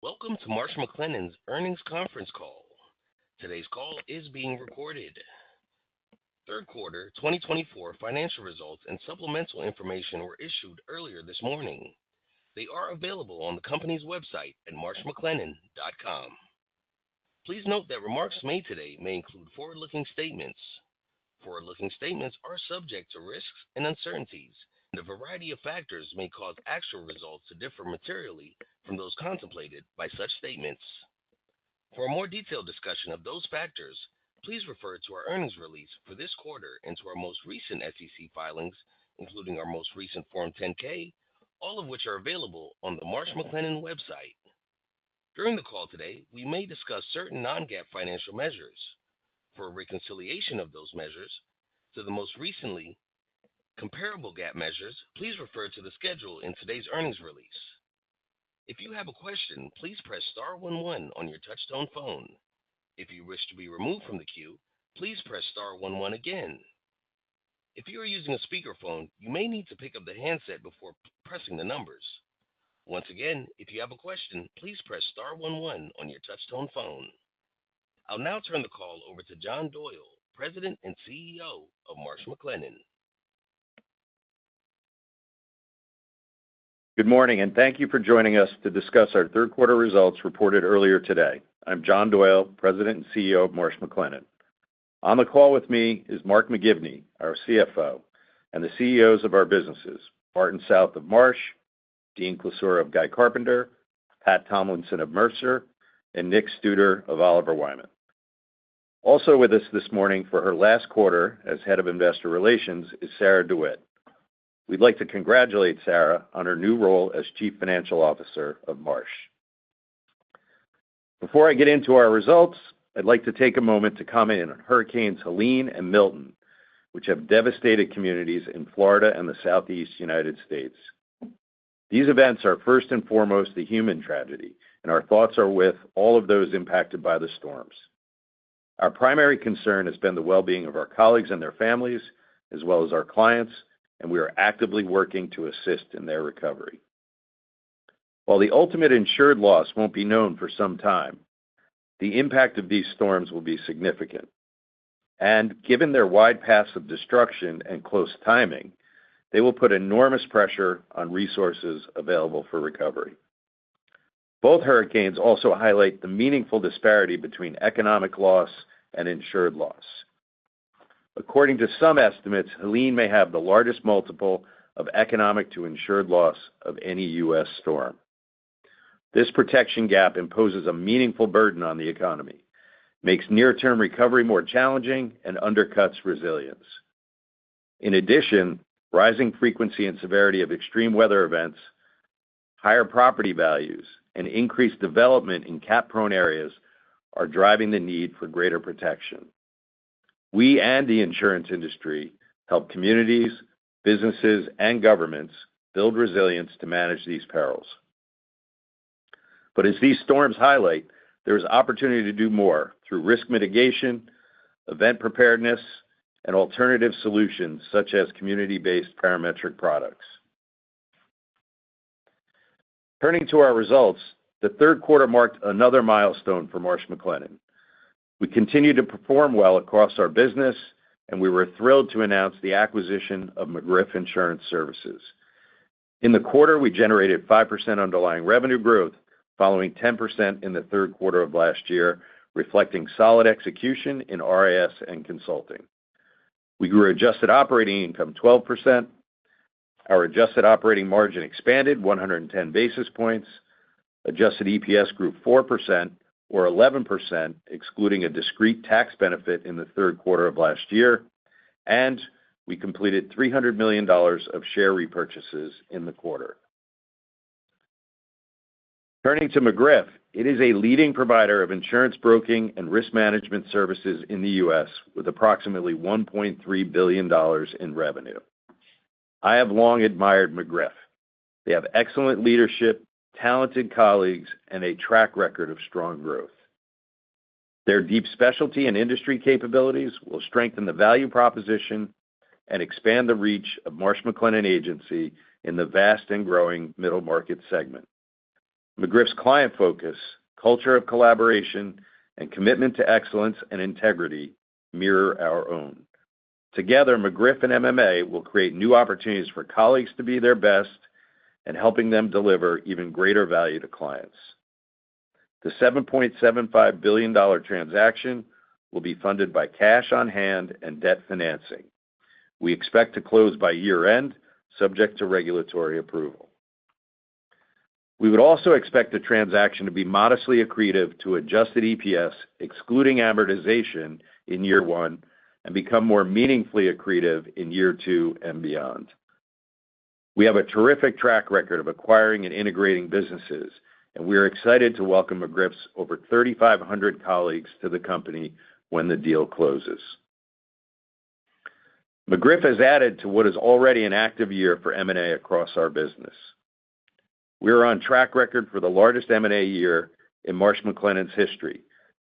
Welcome to Marsh McLennan's earnings conference call. Today's call is being recorded. Third quarter 2024 financial results and supplemental information were issued earlier this morning. They are available on the company's website at marshmclennan.com. Please note that remarks made today may include forward-looking statements. Forward-looking statements are subject to risks and uncertainties, and a variety of factors may cause actual results to differ materially from those contemplated by such statements. For a more detailed discussion of those factors, please refer to our earnings release for this quarter and to our most recent SEC filings, including our most recent Form 10-K, all of which are available on the Marsh McLennan website. During the call today, we may discuss certain non-GAAP financial measures. For a reconciliation of those measures to the most recently comparable GAAP measures, please refer to the schedule in today's earnings release. If you have a question, please press star 11 on your touch-tone phone. If you wish to be removed from the queue, please press star 11 again. If you are using a speakerphone, you may need to pick up the handset before pressing the numbers. Once again, if you have a question, please press star 11 on your touch-tone phone. I'll now turn the call over to John Doyle, President and CEO of Marsh McLennan. Good morning, and thank you for joining us to discuss our third quarter results reported earlier today. I'm John Doyle, President and CEO of Marsh McLennan. On the call with me is Mark McGivney, our CFO, and the CEOs of our businesses, Martin South of Marsh, Dean Klisura of Guy Carpenter, Pat Tomlinson of Mercer, and Nick Studer of Oliver Wyman. Also with us this morning for her last quarter as head of investor relations is Sarah DeWitt. We'd like to congratulate Sarah on her new role as Chief Financial Officer of Marsh. Before I get into our results, I'd like to take a moment to comment on Hurricanes Helene and Milton, which have devastated communities in Florida and the Southeast United States. These events are first and foremost a human tragedy, and our thoughts are with all of those impacted by the storms. Our primary concern has been the well-being of our colleagues and their families, as well as our clients, and we are actively working to assist in their recovery. While the ultimate insured loss won't be known for some time, the impact of these storms will be significant. And given their wide paths of destruction and close timing, they will put enormous pressure on resources available for recovery. Both hurricanes also highlight the meaningful disparity between economic loss and insured loss. According to some estimates, Helene may have the largest multiple of economic to insured loss of any U.S. storm. This protection gap imposes a meaningful burden on the economy, makes near-term recovery more challenging, and undercuts resilience. In addition, rising frequency and severity of extreme weather events, higher property values, and increased development in cat-prone areas are driving the need for greater protection. We and the insurance industry help communities, businesses, and governments build resilience to manage these perils. But as these storms highlight, there is opportunity to do more through risk mitigation, event preparedness, and alternative solutions such as community-based parametric products. Turning to our results, the third quarter marked another milestone for Marsh McLennan. We continue to perform well across our business, and we were thrilled to announce the acquisition of McGriff Insurance Services. In the quarter, we generated 5% underlying revenue growth, following 10% in the third quarter of last year, reflecting solid execution in RIS and consulting. We grew adjusted operating income 12%. Our adjusted operating margin expanded 110 basis points. Adjusted EPS grew 4%, or 11%, excluding a discrete tax benefit in the third quarter of last year, and we completed $300 million of share repurchases in the quarter. Turning to McGriff, it is a leading provider of insurance broking and risk management services in the U.S. with approximately $1.3 billion in revenue. I have long admired McGriff. They have excellent leadership, talented colleagues, and a track record of strong growth. Their deep specialty and industry capabilities will strengthen the value proposition and expand the reach of Marsh McLennan Agency in the vast and growing middle market segment. McGriff's client focus, culture of collaboration, and commitment to excellence and integrity mirror our own. Together, McGriff and MMA will create new opportunities for colleagues to be their best and helping them deliver even greater value to clients. The $7.75 billion transaction will be funded by cash on hand and debt financing. We expect to close by year-end, subject to regulatory approval. We would also expect the transaction to be modestly accretive to adjusted EPS, excluding amortization in year one, and become more meaningfully accretive in year two and beyond. We have a terrific track record of acquiring and integrating businesses, and we are excited to welcome McGriff's over 3,500 colleagues to the company when the deal closes. McGriff has added to what is already an active year for M&A across our business. We are on track record for the largest M&A year in Marsh McLennan's history,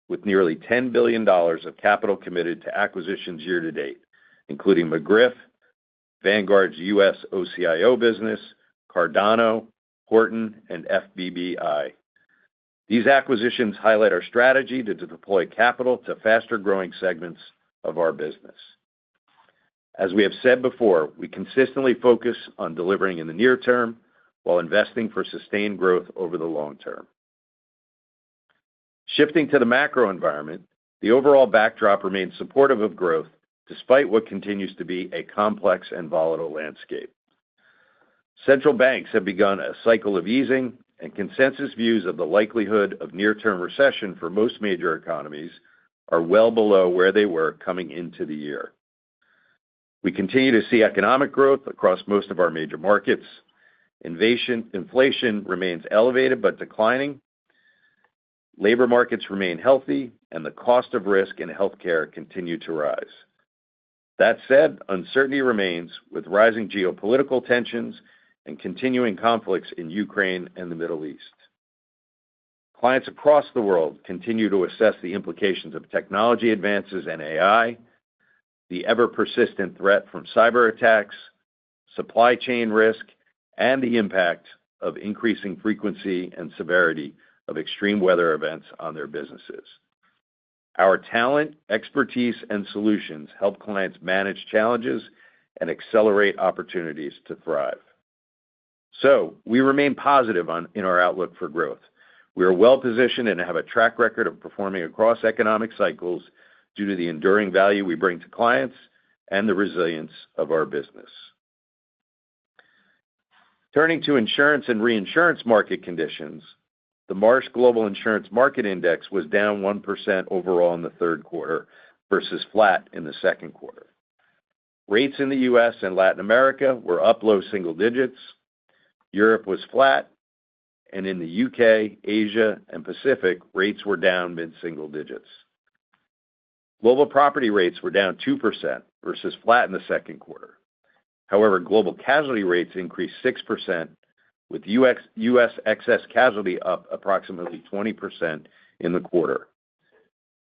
with nearly $10 billion of capital committed to acquisitions year to date, including McGriff, Vanguard's U.S. OCIO business, Cardano, Horton, and FBBI. These acquisitions highlight our strategy to deploy capital to faster-growing segments of our business. As we have said before, we consistently focus on delivering in the near term while investing for sustained growth over the long term. Shifting to the macro environment, the overall backdrop remains supportive of growth despite what continues to be a complex and volatile landscape. Central banks have begun a cycle of easing, and consensus views of the likelihood of near-term recession for most major economies are well below where they were coming into the year. We continue to see economic growth across most of our major markets. Inflation remains elevated but declining. Labor markets remain healthy, and the cost of risk in healthcare continue to rise. That said, uncertainty remains with rising geopolitical tensions and continuing conflicts in Ukraine and the Middle East. Clients across the world continue to assess the implications of technology advances and AI, the ever-persistent threat from cyber attacks, supply chain risk, and the impact of increasing frequency and severity of extreme weather events on their businesses. Our talent, expertise, and solutions help clients manage challenges and accelerate opportunities to thrive. So, we remain positive in our outlook for growth. We are well-positioned and have a track record of performing across economic cycles due to the enduring value we bring to clients and the resilience of our business. Turning to insurance and reinsurance market conditions, the Marsh Global Insurance Market Index was down 1% overall in the third quarter versus flat in the second quarter. Rates in the U.S. and Latin America were up low single digits. Europe was flat, and in the UK, Asia, and Pacific, rates were down mid-single digits. Global property rates were down 2% versus flat in the second quarter. However, global casualty rates increased 6%, with U.S. excess casualty up approximately 20% in the quarter.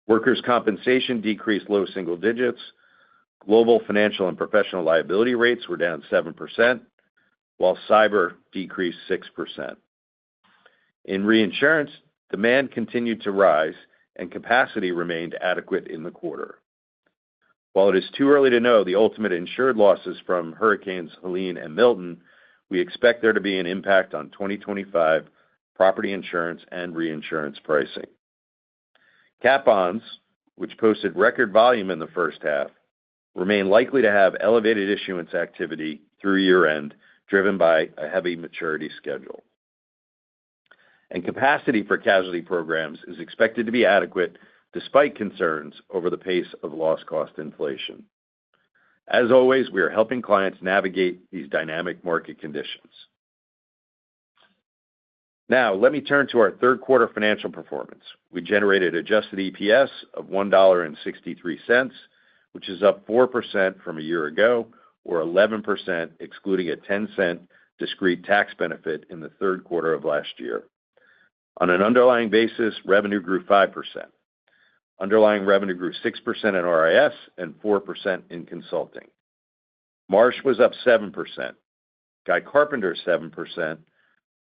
Workers' compensation decreased low single digits. Global financial and professional liability rates were down 7%, while cyber decreased 6%. In reinsurance, demand continued to rise, and capacity remained adequate in the quarter. While it is too early to know the ultimate insured losses from Hurricanes Helene and Milton, we expect there to be an impact on 2025 property insurance and reinsurance pricing. Cat bonds, which posted record volume in the first half, remain likely to have elevated issuance activity through year-end, driven by a heavy maturity schedule. And capacity for casualty programs is expected to be adequate despite concerns over the pace of loss cost inflation. As always, we are helping clients navigate these dynamic market conditions. Now, let me turn to our third quarter financial performance. We generated adjusted EPS of $1.63, which is up 4% from a year ago, or 11% excluding a 10-cent discrete tax benefit in the third quarter of last year. On an underlying basis, revenue grew 5%. Underlying revenue grew 6% in RIS and 4% in consulting. Marsh was up 7%, Guy Carpenter 7%,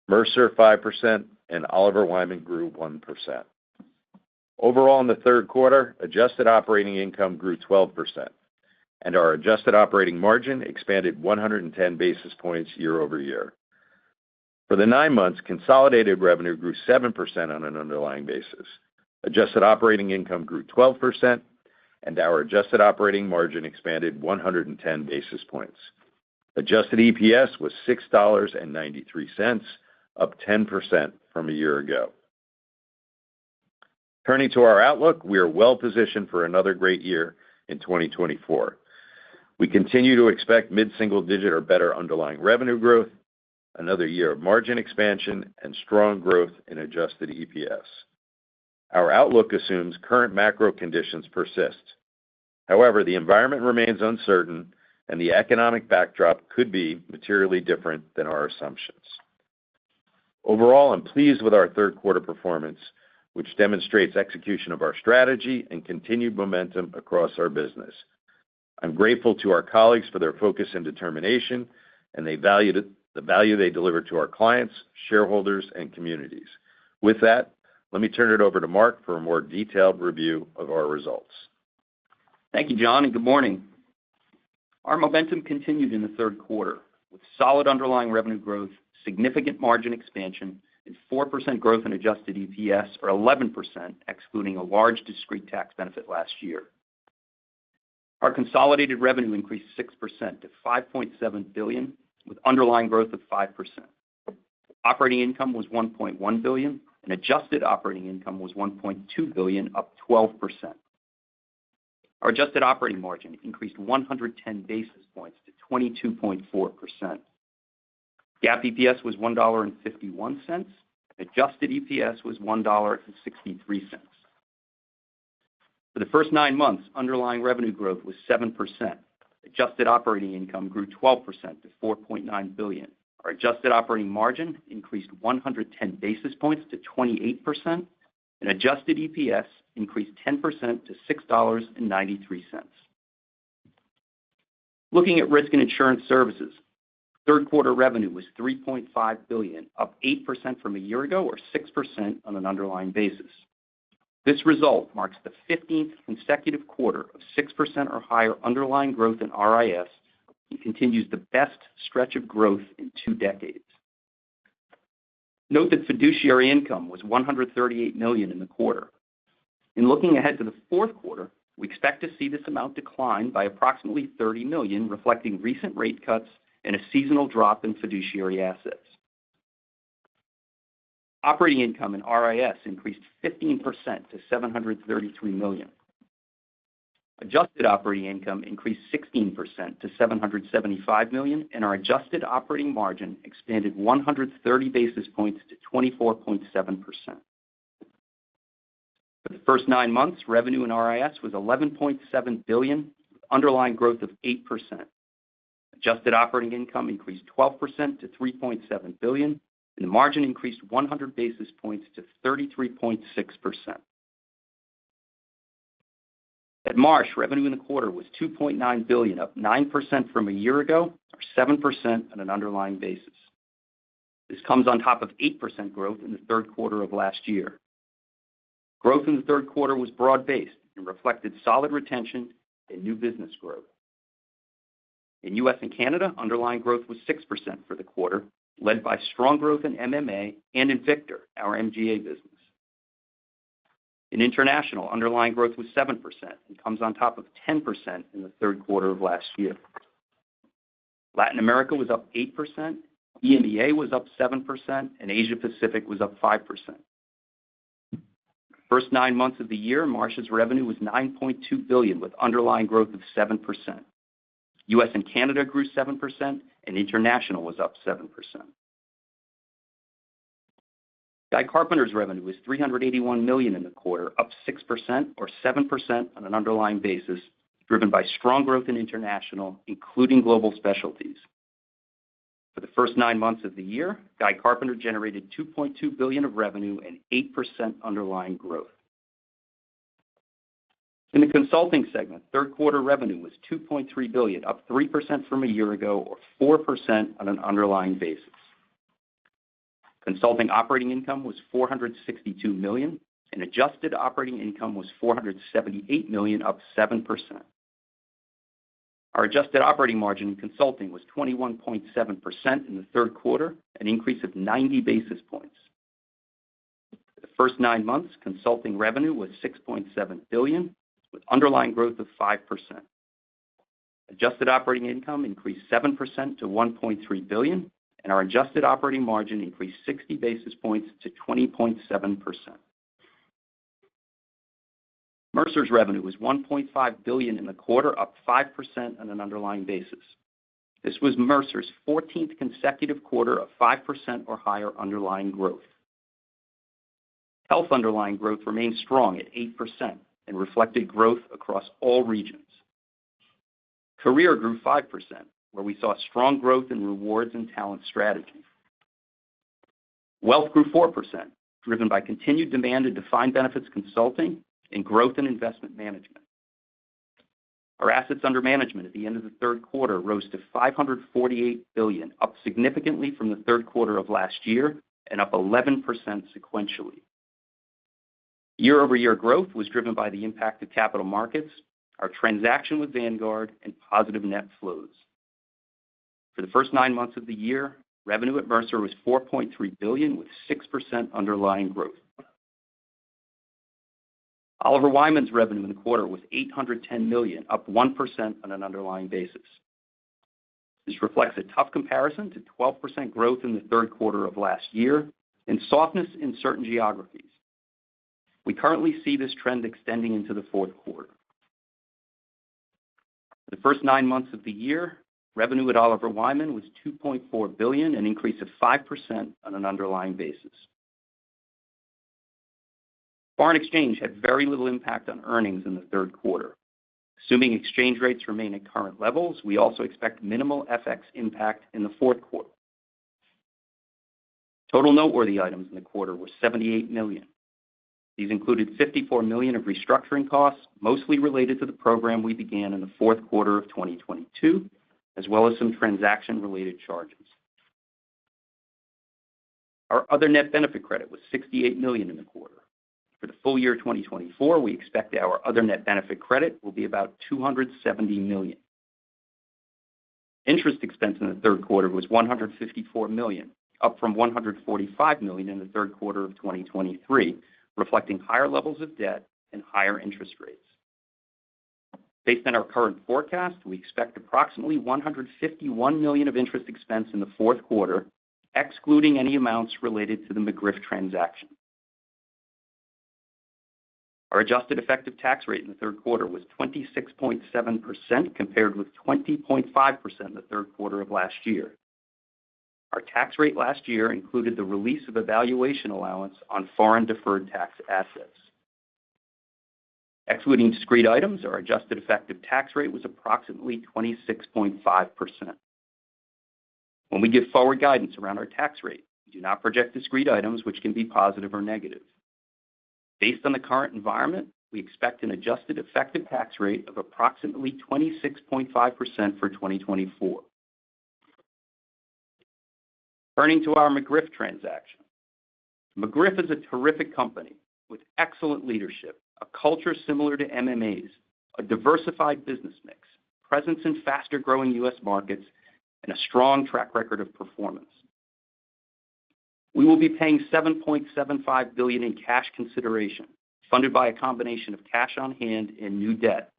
Mercer 5%, and Oliver Wyman grew 1%. Overall, in the third quarter, adjusted operating income grew 12%, and our adjusted operating margin expanded 110 basis points year over year. For the 9 months, consolidated revenue grew 7% on an underlying basis. Adjusted operating income grew 12%, and our adjusted operating margin expanded 110 basis points. Adjusted EPS was $6.93, up 10% from a year ago. Turning to our outlook, we are well positioned for another great year in 2024. We continue to expect mid-single-digit or better underlying revenue growth, another year of margin expansion, and strong growth in adjusted EPS. Our outlook assumes current macro conditions persist. However, the environment remains uncertain, and the economic backdrop could be materially different than our assumptions. Overall, I'm pleased with our third quarter performance, which demonstrates execution of our strategy and continued momentum across our business. I'm grateful to our colleagues for their focus and determination, and the value they deliver to our clients, shareholders, and communities. With that, let me turn it over to Mark for a more detailed review of our results. Thank you, John, and good morning. Our momentum continued in the third quarter with solid underlying revenue growth, significant margin expansion, and 4% growth in adjusted EPS, or 11%, excluding a large discrete tax benefit last year. Our consolidated revenue increased 6% to $5.7 billion, with underlying growth of 5%. Operating income was $1.1 billion, and adjusted operating income was $1.2 billion, up 12%. Our adjusted operating margin increased 110 basis points to 22.4%. GAAP EPS was $1.51. Adjusted EPS was $1.63. For the first 9 months, underlying revenue growth was 7%. Adjusted operating income grew 12% to $4.9 billion. Our adjusted operating margin increased 110 basis points to 28%, and adjusted EPS increased 10% to $6.93. Looking at risk and insurance services, third quarter revenue was $3.5 billion, up 8% from a year ago, or 6% on an underlying basis. This result marks the 15th consecutive quarter of 6% or higher underlying growth in RIS and continues the best stretch of growth in 2 decades. Note that fiduciary income was $138 million in the quarter. In looking ahead to the fourth quarter, we expect to see this amount decline by approximately $30 million, reflecting recent rate cuts and a seasonal drop in fiduciary assets. Operating income in RIS increased 15% to $733 million. Adjusted operating income increased 16% to $775 million, and our adjusted operating margin expanded 130 basis points to 24.7%. For the first 9 months, revenue in RIS was $11.7 billion, with underlying growth of 8%. Adjusted operating income increased 12% to $3.7 billion, and the margin increased 100 basis points to 33.6%. At Marsh, revenue in the quarter was $2.9 billion, up 9% from a year ago, or 7% on an underlying basis. This comes on top of 8% growth in the third quarter of last year. Growth in the third quarter was broad-based and reflected solid retention and new business growth. In U.S. and Canada, underlying growth was 6% for the quarter, led by strong growth in MMA and in Victor, our MGA business. In international, underlying growth was 7% and comes on top of 10% in the third quarter of last year. Latin America was up 8%, EMEA was up 7%, and Asia Pacific was up 5%. First 9 months of the year, Marsh's revenue was $9.2 billion, with underlying growth of 7%. U.S. and Canada grew 7%, and international was up 7%. Guy Carpenter's revenue was $381 million in the quarter, up 6% or 7% on an underlying basis, driven by strong growth in international, including global specialties. For the first 9 months of the year, Guy Carpenter generated $2.2 billion of revenue and 8% underlying growth. In the consulting segment, third quarter revenue was $2.3 billion, up 3% from a year ago, or 4% on an underlying basis. Consulting operating income was $462 million, and adjusted operating income was $478 million, up 7%. Our adjusted operating margin in consulting was 21.7% in the third quarter, an increase of 90 basis points. For the first 9 months, consulting revenue was $6.7 billion, with underlying growth of 5%. Adjusted operating income increased 7% to $1.3 billion, and our adjusted operating margin increased 60 basis points to 20.7%. Mercer's revenue was $1.5 billion in the quarter, up 5% on an underlying basis. This was Mercer's 14th consecutive quarter of 5% or higher underlying growth. Health underlying growth remained strong at 8% and reflected growth across all regions. Career grew 5%, where we saw strong growth in rewards and talent strategy. Wealth grew 4%, driven by continued demand in defined benefits consulting and growth in investment management. Our assets under management at the end of the third quarter rose to $548 billion, up significantly from the third quarter of last year and up 11% sequentially. Year-over-year growth was driven by the impact of capital markets, our transaction with Vanguard, and positive net flows. For the first 9 months of the year, revenue at Mercer was $4.3 billion, with 6% underlying growth. Oliver Wyman's revenue in the quarter was $810 million, up 1% on an underlying basis. This reflects a tough comparison to 12% growth in the third quarter of last year and softness in certain geographies. We currently see this trend extending into the fourth quarter. For the first 9 months of the year, revenue at Oliver Wyman was $2.4 billion, an increase of 5% on an underlying basis. Foreign exchange had very little impact on earnings in the third quarter. Assuming exchange rates remain at current levels, we also expect minimal FX impact in the fourth quarter. Total noteworthy items in the quarter were $78 million. These included $54 million of restructuring costs, mostly related to the program we began in the fourth quarter of 2022, as well as some transaction-related charges. Our other net benefit credit was $68 million in the quarter. For the full year 2024, we expect our other net benefit credit will be about $270 million. Interest expense in the third quarter was $154 million, up from $145 million in the third quarter of 2023, reflecting higher levels of debt and higher interest rates. Based on our current forecast, we expect approximately $151 million of interest expense in the fourth quarter, excluding any amounts related to the McGriff transaction. Our adjusted effective tax rate in the third quarter was 26.7%, compared with 20.5% in the third quarter of last year. Our tax rate last year included the release of a valuation allowance on foreign deferred tax assets. Excluding discrete items, our adjusted effective tax rate was approximately 26.5%. When we give forward guidance around our tax rate, we do not project discrete items which can be positive or negative. Based on the current environment, we expect an adjusted effective tax rate of approximately 26.5% for 2024. Turning to our McGriff transaction. McGriff is a terrific company with excellent leadership, a culture similar to MMA's, a diversified business mix, presence in faster-growing U.S. markets, and a strong track record of performance. We will be paying $7.75 billion in cash consideration, funded by a combination of cash on hand and new debt,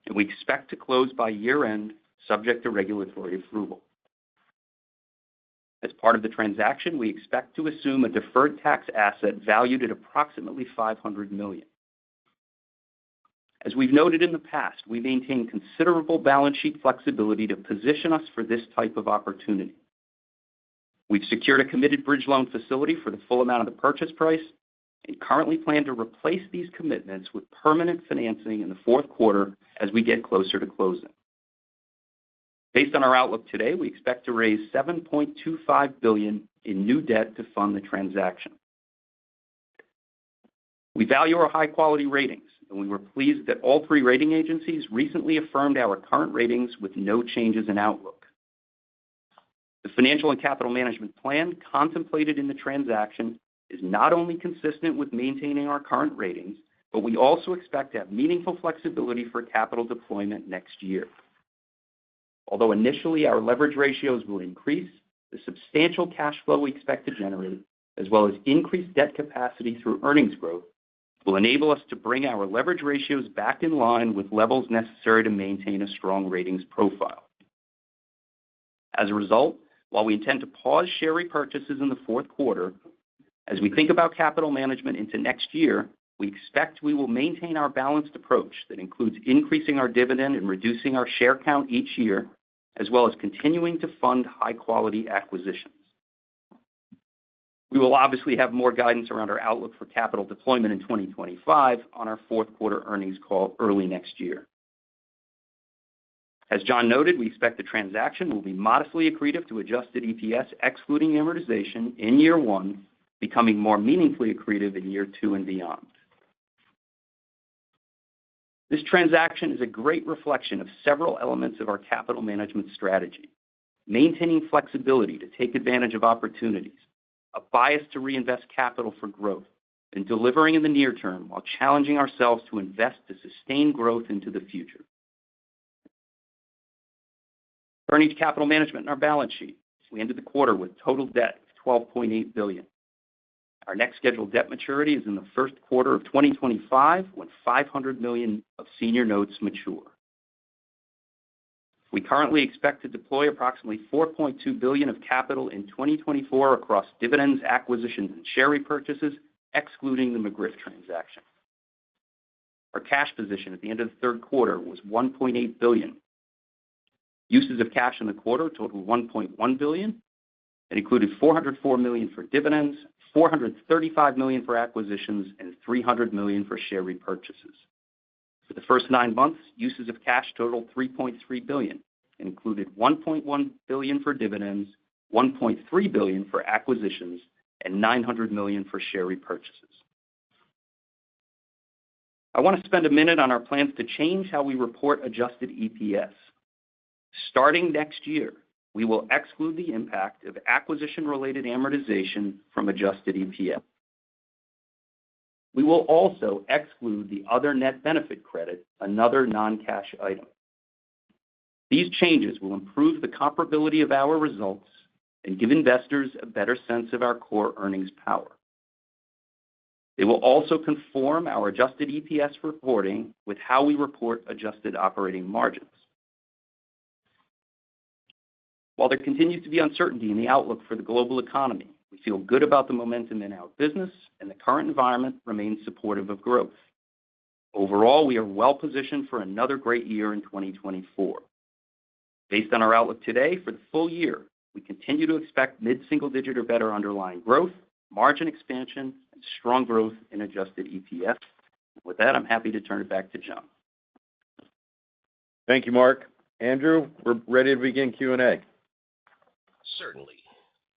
and we expect to close by year-end, subject to regulatory approval. As part of the transaction, we expect to assume a deferred tax asset valued at approximately $500 million. As we've noted in the past, we maintain considerable balance sheet flexibility to position us for this type of opportunity. We've secured a committed bridge loan facility for the full amount of the purchase price and currently plan to replace these commitments with permanent financing in the fourth quarter as we get closer to closing. Based on our outlook today, we expect to raise $7.25 billion in new debt to fund the transaction. We value our high-quality ratings, and we were pleased that all 3 rating agencies recently affirmed our current ratings with no changes in outlook. The financial and capital management plan contemplated in the transaction is not only consistent with maintaining our current ratings, but we also expect to have meaningful flexibility for capital deployment next year. Although initially our leverage ratios will increase, the substantial cash flow we expect to generate, as well as increased debt capacity through earnings growth, will enable us to bring our leverage ratios back in line with levels necessary to maintain a strong ratings profile. As a result, while we intend to pause share repurchases in the fourth quarter, as we think about capital management into next year, we expect we will maintain our balanced approach that includes increasing our dividend and reducing our share count each year, as well as continuing to fund high-quality acquisitions. We will obviously have more guidance around our outlook for capital deployment in 2025 on our fourth quarter earnings call early next year. As John noted, we expect the transaction will be modestly accretive to adjusted EPS, excluding amortization, in year one, becoming more meaningfully accretive in year two and beyond. This transaction is a great reflection of several elements of our capital management strategy: maintaining flexibility to take advantage of opportunities, a bias to reinvest capital for growth, and delivering in the near term while challenging ourselves to invest to sustain growth into the future. Turning to capital management in our balance sheet, we ended the quarter with total debt of $12.8 billion. Our next scheduled debt maturity is in the first quarter of 2025, when $500 million of senior notes mature. We currently expect to deploy approximately $4.2 billion of capital in 2024 across dividends, acquisitions, and share repurchases, excluding the McGriff transaction. Our cash position at the end of the third quarter was $1.8 billion. Uses of cash in the quarter totaled $1.1 billion. It included $404 million for dividends, $435 million for acquisitions, and $300 million for share repurchases. For the first 9 months, uses of cash totaled $3.3 billion and included $1.1 billion for dividends, $1.3 billion for acquisitions, and $900 million for share repurchases. I want to spend a minute on our plans to change how we report adjusted EPS. Starting next year, we will exclude the impact of acquisition-related amortization from adjusted EPS. We will also exclude the other net benefit credit, another non-cash item. These changes will improve the comparability of our results and give investors a better sense of our core earnings power. They will also conform our adjusted EPS reporting with how we report adjusted operating margins. While there continues to be uncertainty in the outlook for the global economy, we feel good about the momentum in our business, and the current environment remains supportive of growth. Overall, we are well positioned for another great year in 2024. Based on our outlook today for the full year, we continue to expect mid-single-digit or better underlying growth, margin expansion, and strong growth in adjusted EPS. With that, I'm happy to turn it back to John. Thank you, Mark. Andrew, we're ready to begin Q&A. Certainly.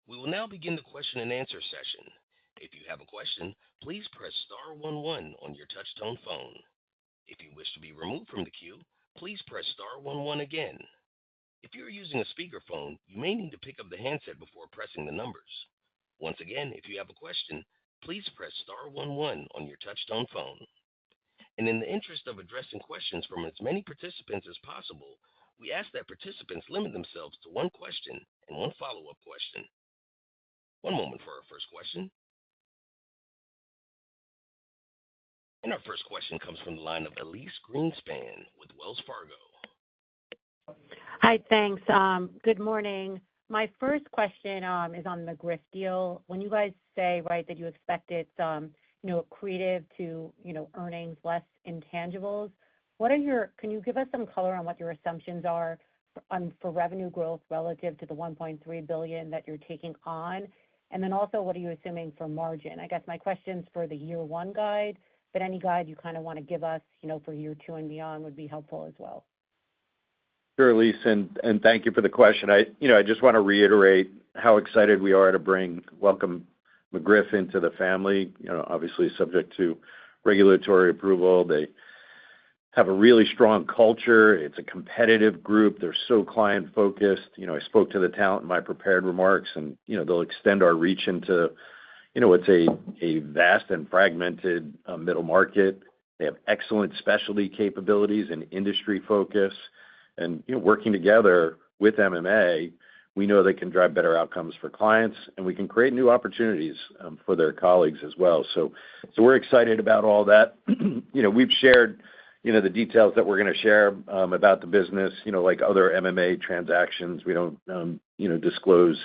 We will now begin the question and answer session. If you have a question, please press star 11 on your touch-tone phone. If you wish to be removed from the queue, please press star 11 again. If you are using a speakerphone, you may need to pick up the handset before pressing the numbers. Once again, if you have a question, please press star 11 on your touch-tone phone. And in the interest of addressing questions from as many participants as possible, we ask that participants limit themselves to one question and one follow-up question. One moment for our first question. And our first question comes from the line of Elyse Greenspan with Wells Fargo. Hi, thanks. Good morning. My first question is on the McGriff deal. When you guys say, right, that you expect it, accretive to, earnings, less intangibles, can you give us some color on what your assumptions are for revenue growth relative to the $1.3 billion that you're taking on? And then also, what are you assuming for margin? I guess my question's for the year one guide, but any guide you kind of want to give us, for year two and beyond would be helpful as well. Sure, Elise, and thank you for the question. I just want to reiterate how excited we are to welcome McGriff into the family, obviously subject to regulatory approval. They have a really strong culture. It's a competitive group. They're so client-focused. I spoke to the talent in my prepared remarks, and, they'll extend our reach into, it's a vast and fragmented middle market. They have excellent specialty capabilities and industry focus. And, working together with MMA, we know they can drive better outcomes for clients, and we can create new opportunities for their colleagues as well. So we're excited about all that. We've shared, the details that we're going to share about the business, like other MMA transactions. We don't, disclose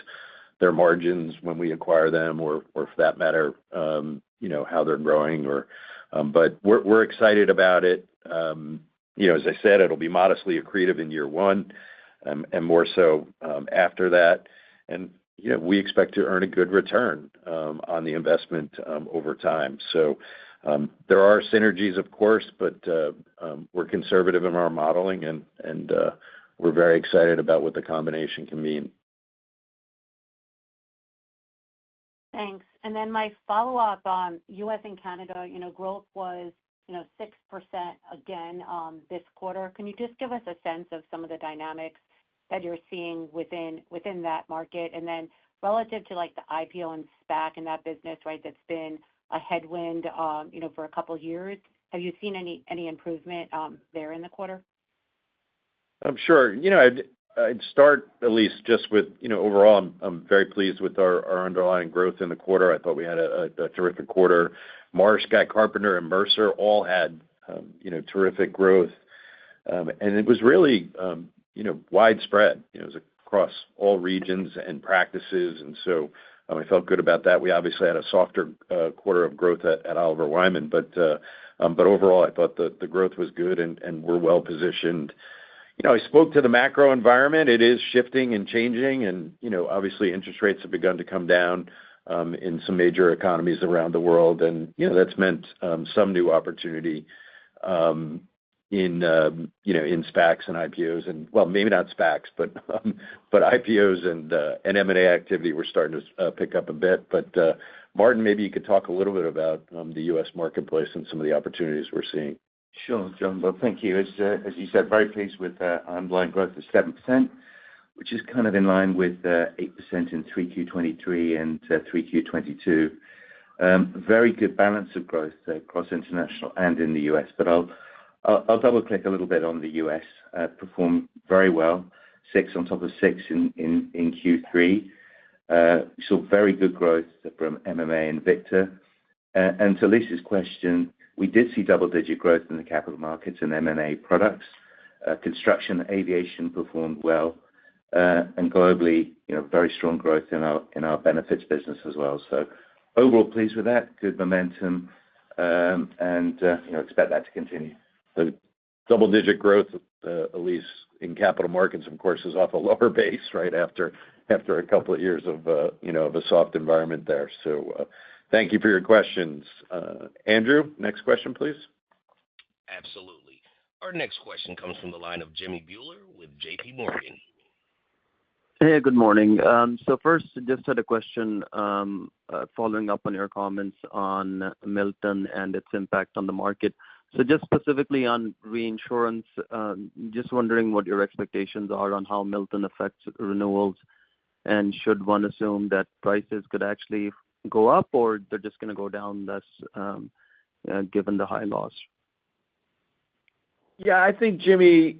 their margins when we acquire them or for that matter, how they're growing but we're excited about it. As I said, it'll be modestly accretive in year one, and more so after that. And, we expect to earn a good return on the investment over time. So there are synergies, of course, but we're conservative in our modeling, and we're very excited about what the combination can mean. Thanks. And then my follow-up on U.S. and Canada, growth was, 6% again this quarter. Can you just give us a sense of some of the dynamics that you're seeing within that market? And then relative to like the IPO and SPAC in that business, right, that's been a headwind, for a couple of years. Have you seen any improvement there in the quarter? I'm sure. I'd start at least just with, overall, I'm very pleased with our underlying growth in the quarter. I thought we had a terrific quarter. Marsh, Guy Carpenter, and Mercer all had, terrific growth. And it was really, widespread. It was across all regions and practices. And so I felt good about that. We obviously had a softer quarter of growth at Oliver Wyman, but overall, I thought the growth was good and we're well positioned. I spoke to the macro environment. It is shifting and changing, and obviously interest rates have begun to come down in some major economies around the world, and that's meant some new opportunity in SPACs and IPOs, and well, maybe not SPACs, but IPOs and M&A activity we're starting to pick up a bit. But Martin, maybe you could talk a little bit about the U.S. marketplace and some of the opportunities we're seeing. Sure, John. Well, thank you. As you said, very pleased with underlying growth of 7%, which is kind of in line with 8% in 3Q23 and 3Q22. Very good balance of growth across international and in the U.S. But I'll double click a little bit on the U.S. Performed very well, 6 on top of 6 in Q3. We saw very good growth from MMA and Victor. And to Lisa's question, we did see double-digit growth in the capital markets and M&A products. Construction, aviation performed well, and globally, very strong growth in our benefits business as well. So overall, pleased with that, good momentum, and expect that to continue. The double-digit growth, at least in capital markets, of course, is off a lower base, right after a couple of years of a soft environment there. So thank you for your questions. Andrew, next question, please. Absolutely. Our next question comes from the line of Jimmy Bhullar with J.P. Morgan. Hey, good morning. So first, just had a question following up on your comments on Milton and its impact on the market. So just specifically on reinsurance, just wondering what your expectations are on how Milton affects renewals, and should one assume that prices could actually go up, or they're just going to go down less given the high loss? Yeah, I think, Jimmy,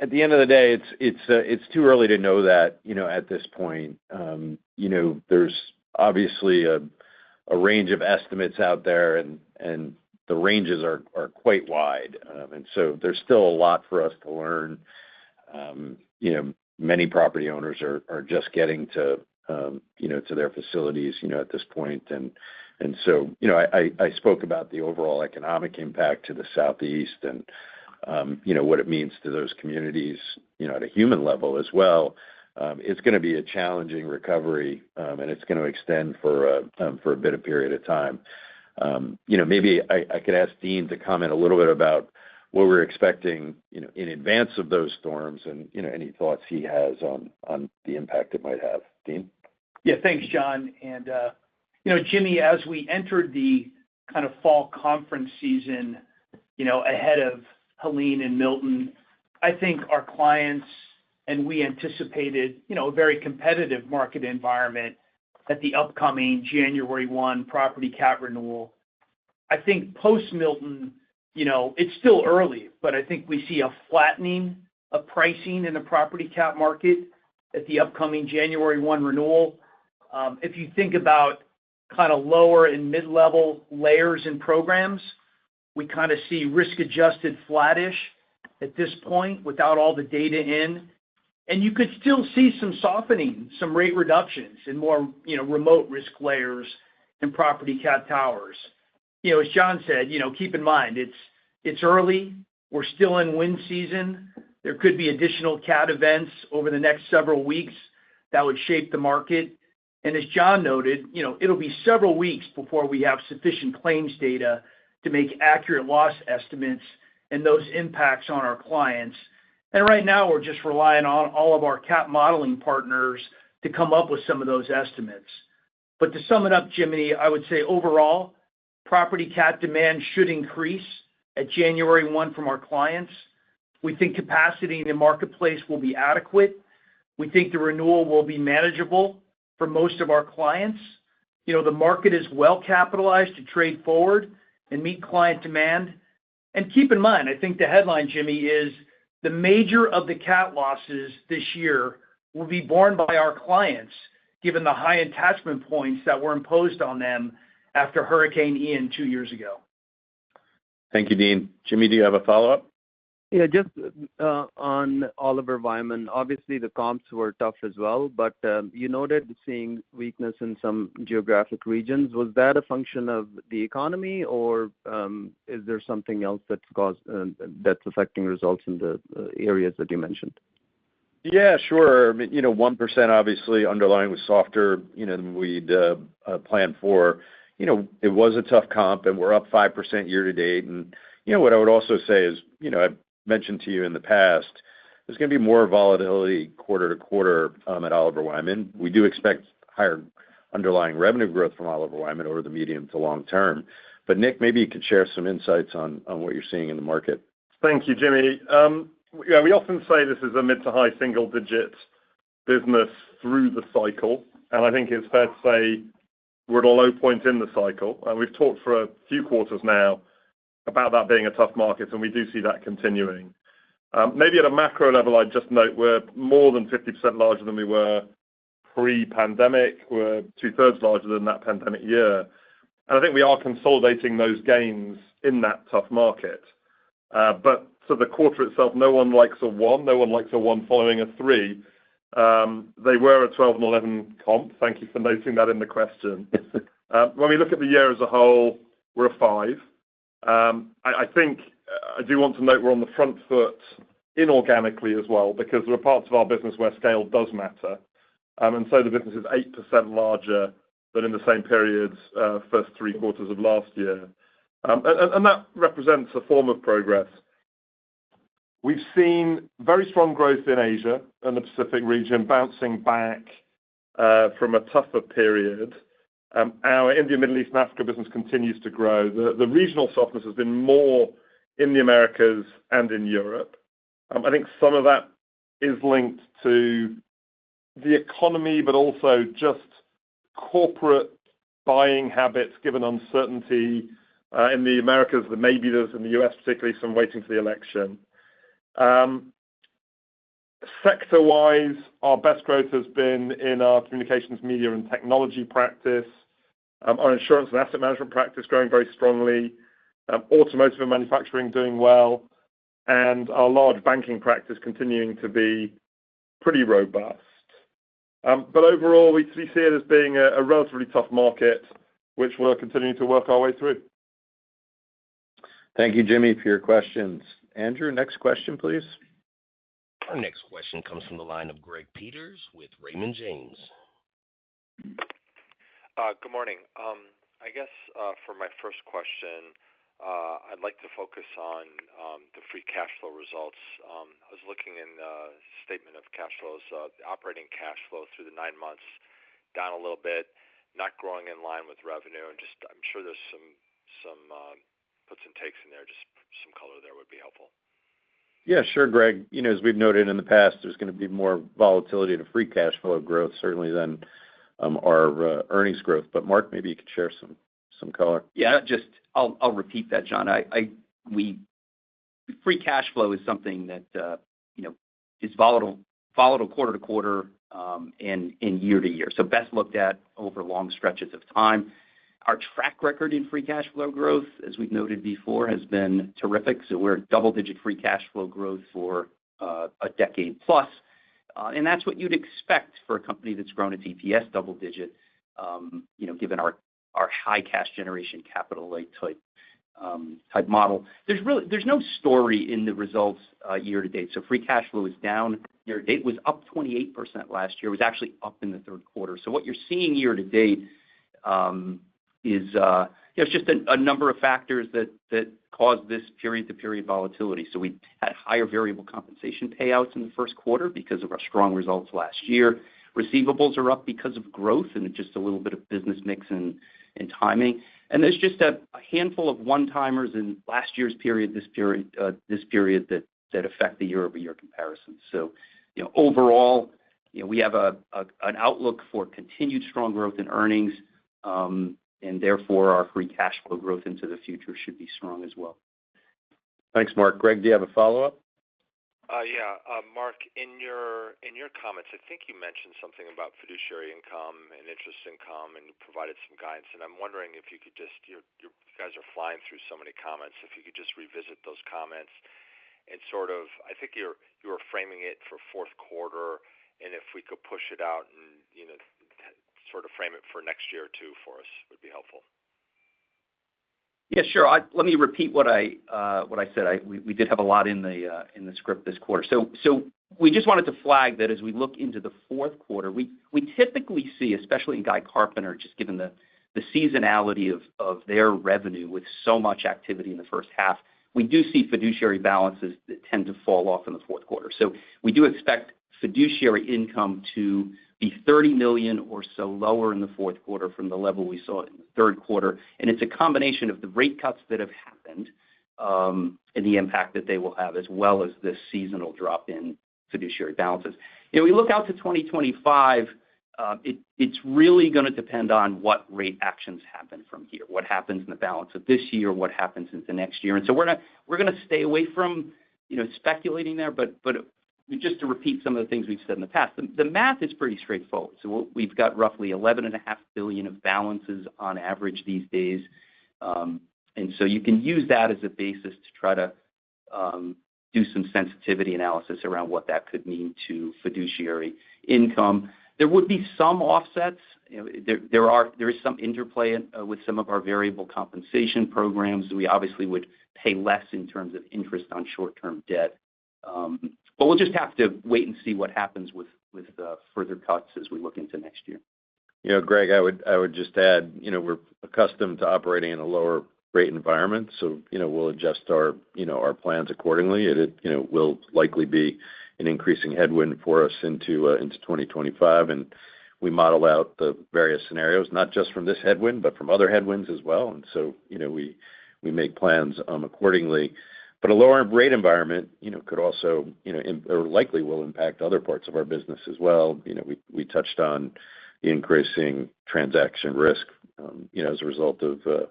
at the end of the day, it's too early to know that, at this point. There's obviously a range of estimates out there, and the ranges are quite wide. And so there's still a lot for us to learn. Many property owners are just getting to their facilities, at this point. And so, I spoke about the overall economic impact to the Southeast and, what it means to those communities, at a human level as well. It's going to be a challenging recovery, and it's going to extend for a bit of period of time. Maybe I could ask Dean to comment a little bit about what we're expecting, in advance of those storms and, any thoughts he has on the impact it might have. Dean? Yeah, thanks, John. And, Jimmy, as we entered the kind of fall conference season, ahead of Helene and Milton, I think our clients and we anticipated, a very competitive market environment at the upcoming January 1 property cat renewal. I think post-Milton, it's still early, but I think we see a flattening of pricing in the property cat market at the upcoming January 1 renewal. If you think about kind of lower and mid-level layers and programs, we kind of see risk-adjusted flattish at this point without all the data in. And you could still see some softening, some rate reductions in more, remote risk layers and property cat towers. As John said, keep in mind, it's early. We're still in wind season. There could be additional cat events over the next several weeks that would shape the market. And as John noted, it'll be several weeks before we have sufficient claims data to make accurate loss estimates and those impacts on our clients. And right now, we're just relying on all of our cat modeling partners to come up with some of those estimates. But to sum it up, Jiminy, I would say overall, property cat demand should increase at January 1 from our clients. We think capacity in the marketplace will be adequate. We think the renewal will be manageable for most of our clients. The market is well capitalized to trade forward and meet client demand. And keep in mind, I think the headline, Jimmy, is the major of the cat losses this year will be borne by our clients, given the high attachment points that were imposed on them after Hurricane Ian 2 years ago. Thank you, Dean. Jimmy, do you have a follow-up? Yeah, just on Oliver Wyman, obviously the comps were tough as well, but you noted seeing weakness in some geographic regions. Was that a function of the economy, or is there something else that's affecting results in the areas that you mentioned? Yeah, sure. 1% obviously underlying was softer, than we'd planned for. It was a tough comp, and we're up 5% year to date. And, what I would also say is, I've mentioned to you in the past, there's going to be more volatility quarter to quarter at Oliver Wyman. We do expect higher underlying revenue growth from Oliver Wyman over the medium to long term. But Nick, maybe you could share some insights on what you're seeing in the market. Thank you, Jimmy. We often say this is a mid to high single digit business through the cycle. And I think it's fair to say we're at a low point in the cycle. And we've talked for a few quarters now about that being a tough market, and we do see that continuing. Maybe at a macro level, I'd just note we're more than 50% larger than we were pre-pandemic. We're 2/3 larger than that pandemic year. And I think we are consolidating those gains in that tough market. But for the quarter itself, no one likes a 1. No one likes a 1 following a 3. They were a 12 and 11 comp. Thank you for noting that in the question. When we look at the year as a whole, we're a 5. I think I do want to note we're on the front foot inorganically as well, because there are parts of our business where scale does matter. And so the business is 8% larger than in the same periods, first 3 quarters of last year. And that represents a form of progress. We've seen very strong growth in Asia and the Pacific region bouncing back from a tougher period. Our India, Middle East, and Africa business continues to grow. The regional softness has been more in the Americas and in Europe. I think some of that is linked to the economy, but also just corporate buying habits given uncertainty in the Americas, maybe there's in the US particularly some waiting for the election. Sector-wise, our best growth has been in our communications, media, and technology practice. Our insurance and asset management practice growing very strongly. Automotive and manufacturing doing well. And our large banking practice continuing to be pretty robust. But overall, we see it as being a relatively tough market, which we're continuing to work our way through. Thank you, Jimmy, for your questions. Andrew, next question, please. Our next question comes from the line of Greg Peters with Raymond James. Good morning. I guess for my first question, I'd like to focus on the free cash flow results. I was looking in the statement of cash flows, the operating cash flow through the 9 months down a little bit, not growing in line with revenue, and I'm sure there's some puts and takes in there. Just some color there would be helpful. Yeah, sure, Greg. As we've noted in the past, there's going to be more volatility to free cash flow growth, certainly than our earnings growth. But Mark, maybe you could share some color. Yeah, I'll repeat that, John. Free cash flow is something that is volatile quarter to quarter and year to year. So best looked at over long stretches of time. Our track record in free cash flow growth, as we've noted before, has been terrific. So we're double-digit free cash flow growth for a decade plus. And that's what you'd expect for a company that's grown its EPS double-digit, given our high cash generation capital light type model. There's no story in the results year to date. So free cash flow is down year to date. It was up 28% last year. It was actually up in the third quarter. So what you're seeing year to date is it's just a number of factors that caused this period-to-period volatility. So we had higher variable compensation payouts in the first quarter because of our strong results last year. Receivables are up because of growth and just a little bit of business mix and timing. And there's just a handful of one-timers in last year's period, this period that affect the year-over-year comparison. So, overall, we have an outlook for continued strong growth in earnings, and therefore our free cash flow growth into the future should be strong as well. Thanks, Mark. Greg, do you have a follow-up? Mark, in your comments, I think you mentioned something about fiduciary income and interest income, and you provided some guidance. And I'm wondering if you could just, you guys are flying through so many comments, if you could just revisit those comments and sort of, I think you were framing it for fourth quarter, and if we could push it out and sort of frame it for next year or two for us would be helpful. Yeah, sure. Let me repeat what I said. We did have a lot in the script this quarter. So we just wanted to flag that as we look into the fourth quarter, we typically see, especially in Guy Carpenter, just given the seasonality of their revenue with so much activity in the first half, we do see fiduciary balances that tend to fall off in the fourth quarter. So we do expect fiduciary income to be $30 million or so lower in the fourth quarter from the level we saw in the third quarter. And it's a combination of the rate cuts that have happened and the impact that they will have, as well as this seasonal drop in fiduciary balances. We look out to 2025, it's really going to depend on what rate actions happen from here, what happens in the balance of this year, what happens into next year. And so we're going to stay away from speculating there, but just to repeat some of the things we've said in the past, the math is pretty straightforward. So we've got roughly $11.5 billion of balances on average these days. And so you can use that as a basis to try to do some sensitivity analysis around what that could mean to fiduciary income. There would be some offsets. There is some interplay with some of our variable compensation programs. We obviously would pay less in terms of interest on short-term debt. But we'll just have to wait and see what happens with further cuts as we look into next year. Greg, I would just add, we're accustomed to operating in a lower rate environment, so we'll adjust our plans accordingly. It will likely be an increasing headwind for us into 2025, and we model out the various scenarios, not just from this headwind, but from other headwinds as well. And so we make plans accordingly. But a lower rate environment, could also, or likely will impact other parts of our business as well. We touched on the increasing transaction risk, as a result of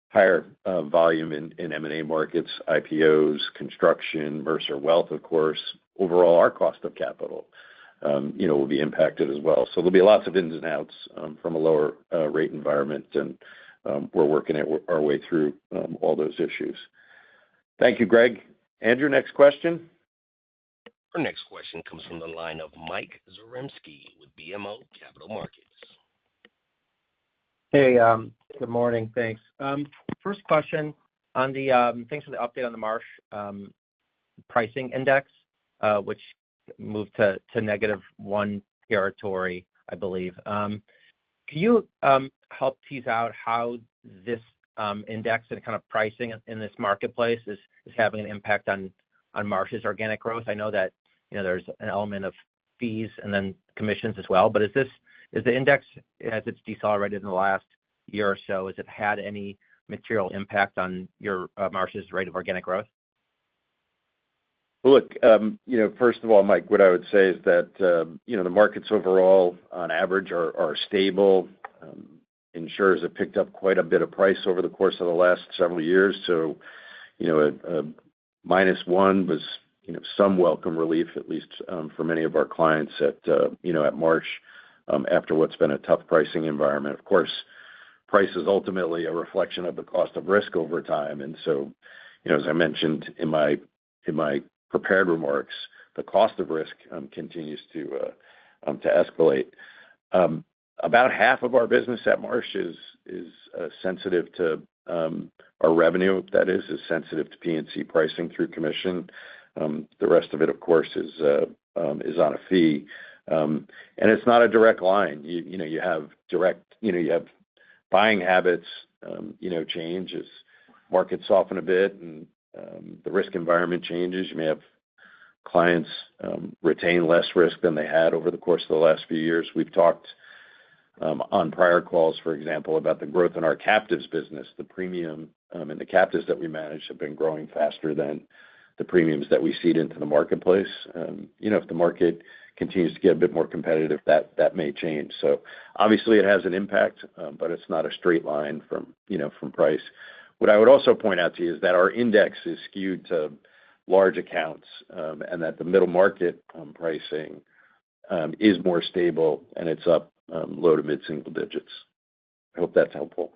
higher volume in M&A markets, IPOs, construction, Mercer Wealth, of course. Overall, our cost of capital, will be impacted as well. So there'll be lots of ins and outs from a lower rate environment, and we're working our way through all those issues. Thank you, Greg. Andrew, next question. Our next question comes from the line of Mike Zaremski with BMO Capital Markets. Hey, good morning. Thanks. First question on the thanks for the update on the Marsh pricing index, which moved to -1 territory, I believe. Can you help tease out how this index and kind of pricing in this marketplace is having an impact on Marsh's organic growth? I know that there's an element of fees and then commissions as well, but is the index, as it's decelerated in the last year or so, has it had any material impact on your Marsh's rate of organic growth? Well, look, first of all, Mike, what I would say is that, the markets overall, on average, are stable. Insurers have picked up quite a bit of price over the course of the last several years. So, a -1 was, some welcome relief, at least for many of our clients at Marsh, after what's been a tough pricing environment. Of course, price is ultimately a reflection of the cost of risk over time. And so, as I mentioned in my prepared remarks, the cost of risk continues to escalate. About half of our business at Marsh is sensitive to our revenue. That is sensitive to P&C pricing through commission. The rest of it, of course, is on a fee, and it's not a direct line. You have buying habits, change as markets soften a bit and the risk environment changes. You may have clients retain less risk than they had over the course of the last few years. We've talked on prior calls, for example, about the growth in our captives business. The premium and the captives that we manage have been growing faster than the premiums that we cede into the marketplace. If the market continues to get a bit more competitive, that may change. So obviously it has an impact, but it's not a straight line from price. What I would also point out to you is that our index is skewed to large accounts, and that the middle market pricing is more stable, and it's up low to mid-single digits. I hope that's helpful.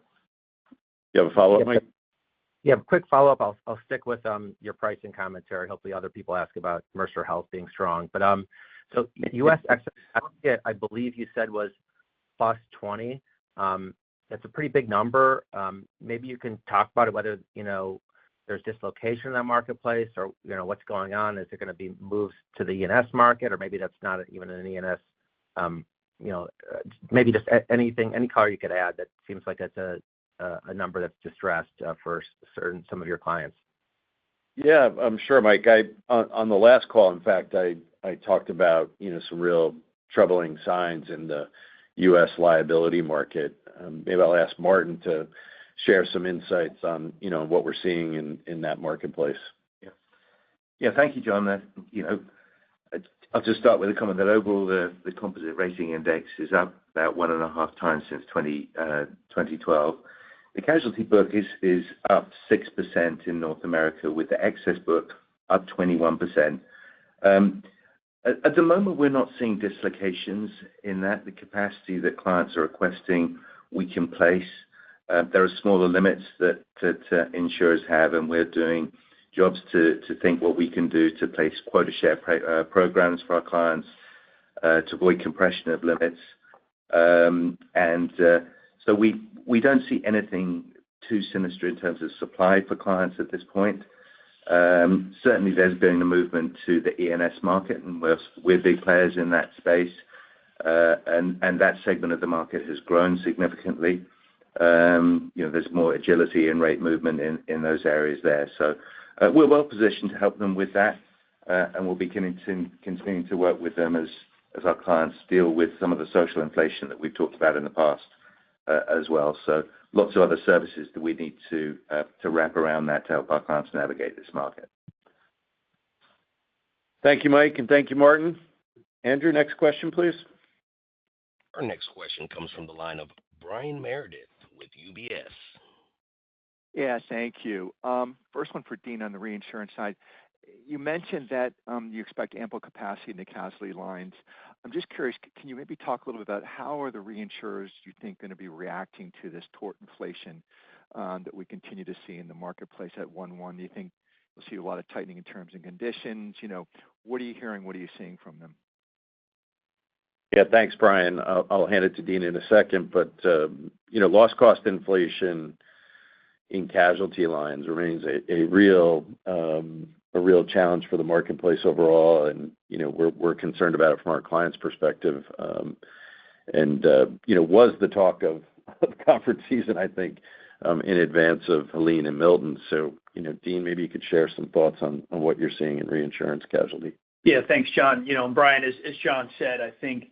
You have a follow-up, Mike? Yeah, quick follow-up. I'll stick with your pricing commentary. Hopefully other people ask about Mercer Health being strong. But so U.S. excess, I believe you said was +20. That's a pretty big number. Maybe you can talk about it, whether there's dislocation in that marketplace, or what's going on. Is it going to be moves to the E&S market, or maybe that's not even an E&S? Maybe just any color you could add. That seems like it's a number that's distressed for some of your clients. Yeah, I'm sure, Mike. On the last call, in fact, I talked about some real troubling signs in the U.S. liability market. Maybe I'll ask Martin to share some insights on what we're seeing in that marketplace. Yeah. Thank you, John. I'll just start with a comment that overall the composite rating index is up about 1.5 times since 2012. The casualty book is up 6% in North America, with the excess book up 21%. At the moment, we're not seeing dislocations in that. The capacity that clients are requesting, we can place. There are smaller limits that insurers have, and we're doing jobs to think what we can do to place quota share programs for our clients to avoid compression of limits. So we don't see anything too sinister in terms of supply for clients at this point. Certainly, there's been a movement to the E&S market, and we're big players in that space. And that segment of the market has grown significantly. There's more agility in rate movement in those areas there. So we're well positioned to help them with that, and we'll be continuing to work with them as our clients deal with some of the social inflation that we've talked about in the past as well. So lots of other services that we need to wrap around that to help our clients navigate this market. Thank you, Mike, and thank you, Martin. Andrew, next question, please. Our next question comes from the line of Brian Meredith with UBS. Yeah, thank you. First one for Dean on the reinsurance side. You mentioned that you expect ample capacity in the casualty lines. I'm just curious, can you maybe talk a little bit about how are the reinsurers, you think, going to be reacting to this tort inflation that we continue to see in the marketplace at 1/1? Do you think we'll see a lot of tightening in terms and conditions? What are you hearing? What are you seeing from them? Yeah, thanks, Brian. I'll hand it to Dean in a second. But, loss cost inflation in casualty lines remains a real challenge for the marketplace overall. And, we're concerned about it from our clients' perspective. Was the talk of conference season, I think, in advance of Helene and Milton. So, Dean, maybe you could share some thoughts on what you're seeing in reinsurance casualty. Yeah, thanks, John. Brian, as John said, I think,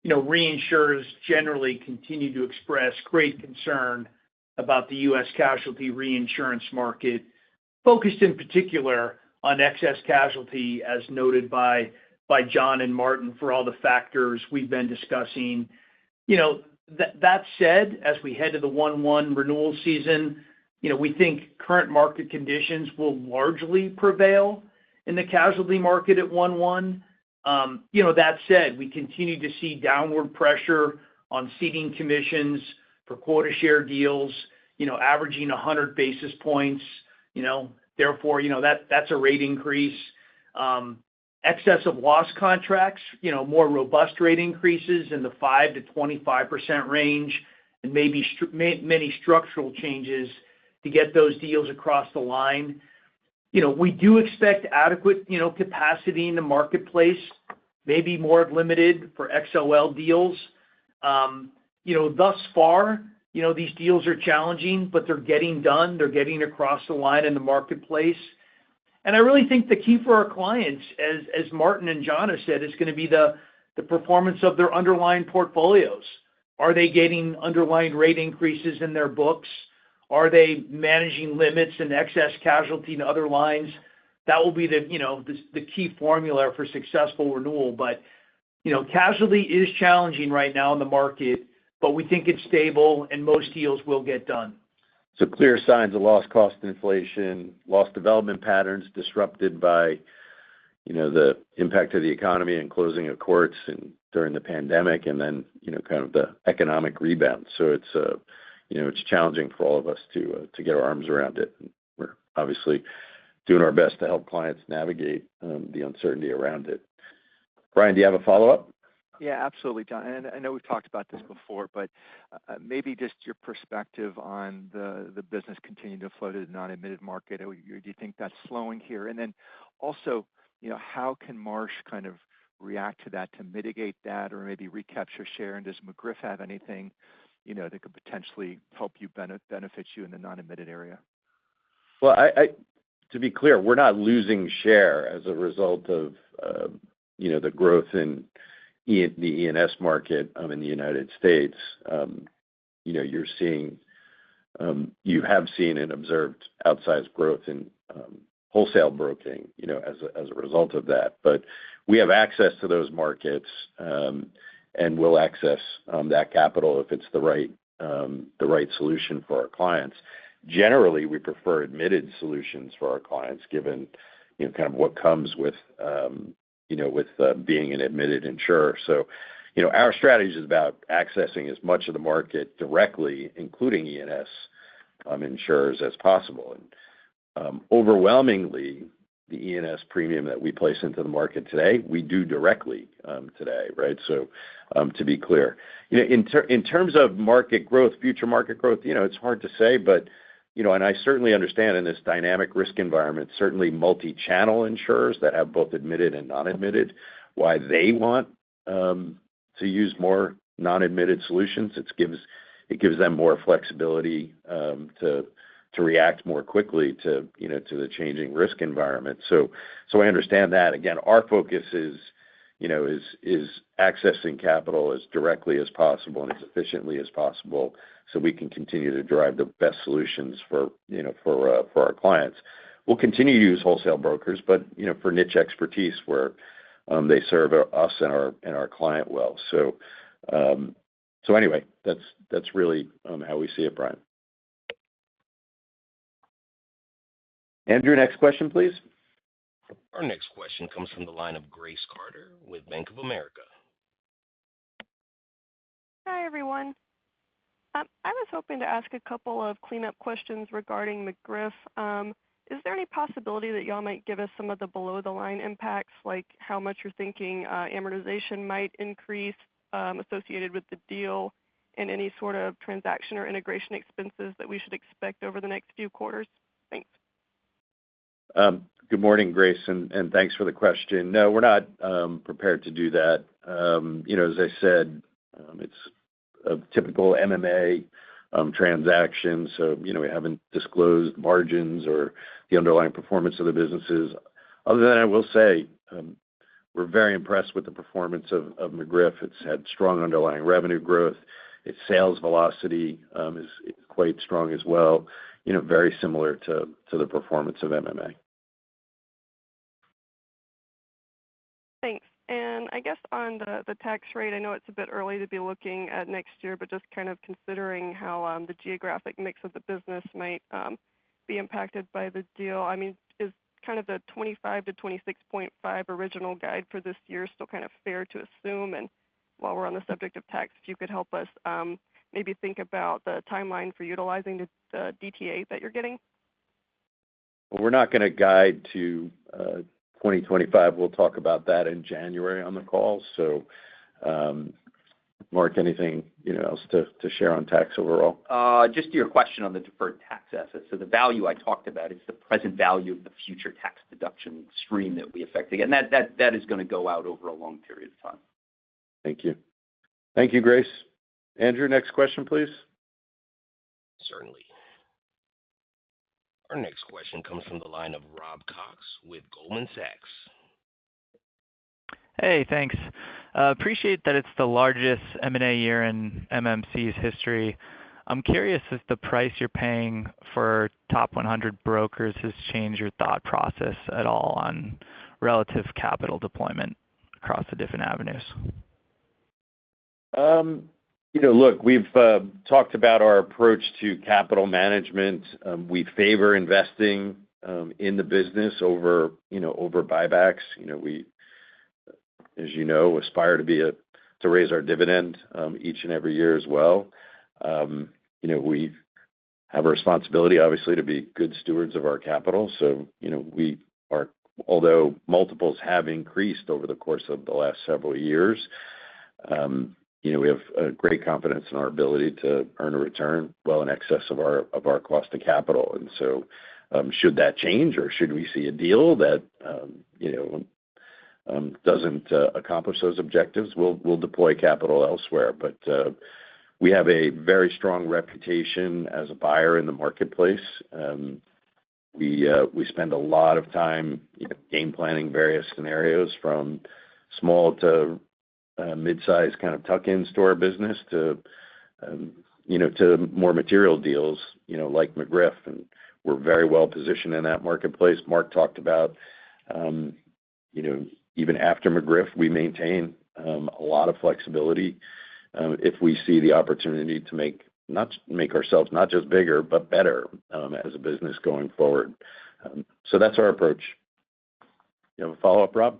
reinsurers generally continue to express great concern about the U.S. casualty reinsurance market, focused in particular on excess casualty, as noted by John and Martin, for all the factors we've been discussing. That said, as we head to the 1/1 renewal season, we think current market conditions will largely prevail in the casualty market at 1/1. That said, we continue to see downward pressure on ceding commissions for quota share deals, averaging 100 basis points. Therefore, that's a rate increase. Excess of loss contracts, more robust rate increases in the 5 to 25% range, and maybe many structural changes to get those deals across the line. We do expect adequate, capacity in the marketplace, maybe more limited for XOL deals. Thus far, these deals are challenging, but they're getting done. They're getting across the line in the marketplace. And I really think the key for our clients, as Martin and John have said, is going to be the performance of their underlying portfolios. Are they getting underlying rate increases in their books? Are they managing limits and excess casualty in other lines? That will be the key formula for successful renewal. But, casualty is challenging right now in the market, but we think it's stable and most deals will get done. So clear signs of loss cost inflation, loss development patterns disrupted by, the impact of the economy and closing of courts and during the pandemic, and then, kind of the economic rebound. So it's challenging for all of us to get our arms around it. And we're obviously doing our best to help clients navigate the uncertainty around it. Brian, do you have a follow-up? Yeah, absolutely, John. And I know we've talked about this before, but maybe just your perspective on the business continuing to flow to the non-admitted market. Do you think that's slowing here? And then also, how can Marsh kind of react to that to mitigate that, or maybe recapture share? And does McGriff have anything, that could potentially help you benefit you in the non-admitted area? Well, to be clear, we're not losing share as a result of the growth in the E&S market in the United States. You have seen and observed outsized growth in wholesale broking, as a result of that. But we have access to those markets, and we'll access that capital if it's the right solution for our clients. Generally, we prefer admitted solutions for our clients, given kind of what comes with being an admitted insurer. So, our strategy is about accessing as much of the market directly, including E&S insurers, as possible. And overwhelmingly, the E&S premium that we place into the market today, we do directly today, right? So, to be clear, in terms of market growth, future market growth, it's hard to say, but and I certainly understand in this dynamic risk environment, certainly multi-channel insurers that have both admitted and non-admitted, why they want to use more non-admitted solutions. It gives them more flexibility to react more quickly to the changing risk environment. So I understand that. Again, our focus is accessing capital as directly as possible and as efficiently as possible, so we can continue to drive the best solutions for our clients. We'll continue to use wholesale brokers, but for niche expertise where they serve us and our client well. So anyway, that's really how we see it, Brian. Andrew, next question, please. Our next question comes from the line of Grace Carter with Bank of America. Hi, everyone. I was hoping to ask a couple of cleanup questions regarding McGriff. Is there any possibility that y'all might give us some of the below-the-line impacts, like how much you're thinking amortization might increase associated with the deal, and any sort of transaction or integration expenses that we should expect over the next few quarters? Thanks. Good morning, Grace, and thanks for the question. No, we're not prepared to do that. As I said, it's a typical MMA transaction, so we haven't disclosed margins or the underlying performance of the businesses. Other than I will say, we're very impressed with the performance of McGriff. It's had strong underlying revenue growth. Its sales velocity is quite strong as well. Very similar to the performance of MMA. Thanks. And I guess on the tax rate, I know it's a bit early to be looking at next year, but just kind of considering how the geographic mix of the business might be impacted by the deal. I mean, is kind of the 25 to 26.5 original guide for this year still kind of fair to assume? And while we're on the subject of tax, if you could help us maybe think about the timeline for utilizing the DTA that you're getting. Well, we're not going to guide to 2025. We'll talk about that in January on the call. So, Mark, anything else to share on tax overall? Just to your question on the deferred tax assets. So the value I talked about is the present value of the future tax deduction stream that we affect. Again, that is going to go out over a long period of time. Thank you. Thank you, Grace. Andrew, next question, please. Certainly. Our next question comes from the line of Rob Cox with Goldman Sachs. Hey, thanks. Appreciate that it's the largest M&A year in MMC's history. I'm curious if the price you're paying for top 100 brokers has changed your thought process at all on relative capital deployment across the different avenues. Look, we've talked about our approach to capital management. We favor investing in the business over buybacks. We, as you know, aspire to raise our dividend each and every year as well. We have a responsibility, obviously, to be good stewards of our capital. So, although multiples have increased over the course of the last several years, we have great confidence in our ability to earn a return well in excess of our cost of capital. And so, should that change, or should we see a deal that doesn't accomplish those objectives, we'll deploy capital elsewhere. But we have a very strong reputation as a buyer in the marketplace. We spend a lot of time game planning various scenarios, from small to mid-size kind of tuck-ins to our business, to more material deals, like McGriff. And we're very well positioned in that marketplace. Mark talked about, even after McGriff, we maintain a lot of flexibility if we see the opportunity to make ourselves not just bigger, but better as a business going forward. So that's our approach. You have a follow-up, Rob?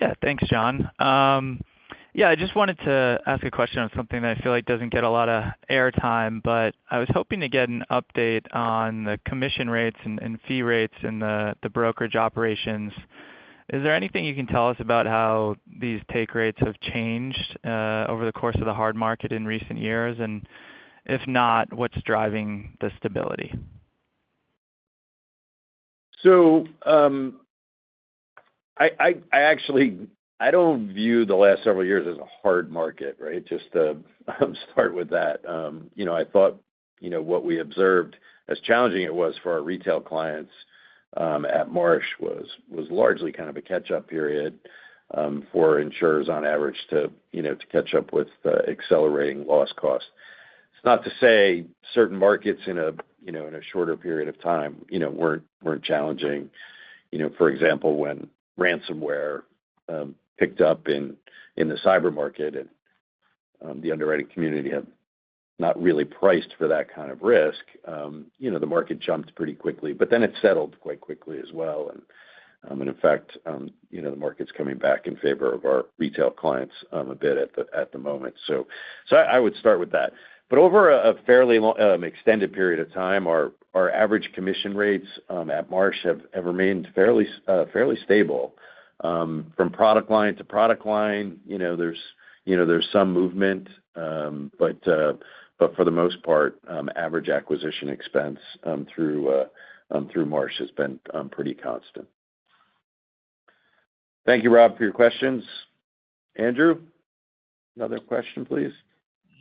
Yeah, thanks, John. I just wanted to ask a question on something that I feel like doesn't get a lot of airtime, but I was hoping to get an update on the commission rates and fee rates in the brokerage operations. Is there anything you can tell us about how these take rates have changed over the course of the hard market in recent years? And if not, what's driving the stability? So I don't view the last several years as a hard market, right? Just to start with that. I thought, what we observed, as challenging it was for our retail clients at Marsh, was largely kind of a catch-up period for insurers on average to catch up with accelerating loss costs. It's not to say certain markets in a shorter period of time, weren't challenging. For example, when ransomware picked up in the cyber market, and the underwriting community had not really priced for that kind of risk, the market jumped pretty quickly, but then it settled quite quickly as well. And in fact, the market's coming back in favor of our retail clients a bit at the moment. So I would start with that. But over a fairly long, extended period of time, our average commission rates at Marsh have remained fairly stable. From product line to product line, there's some movement, but for the most part, average acquisition expense through Marsh has been pretty constant. Thank you, Rob, for your questions. Andrew, another question, please.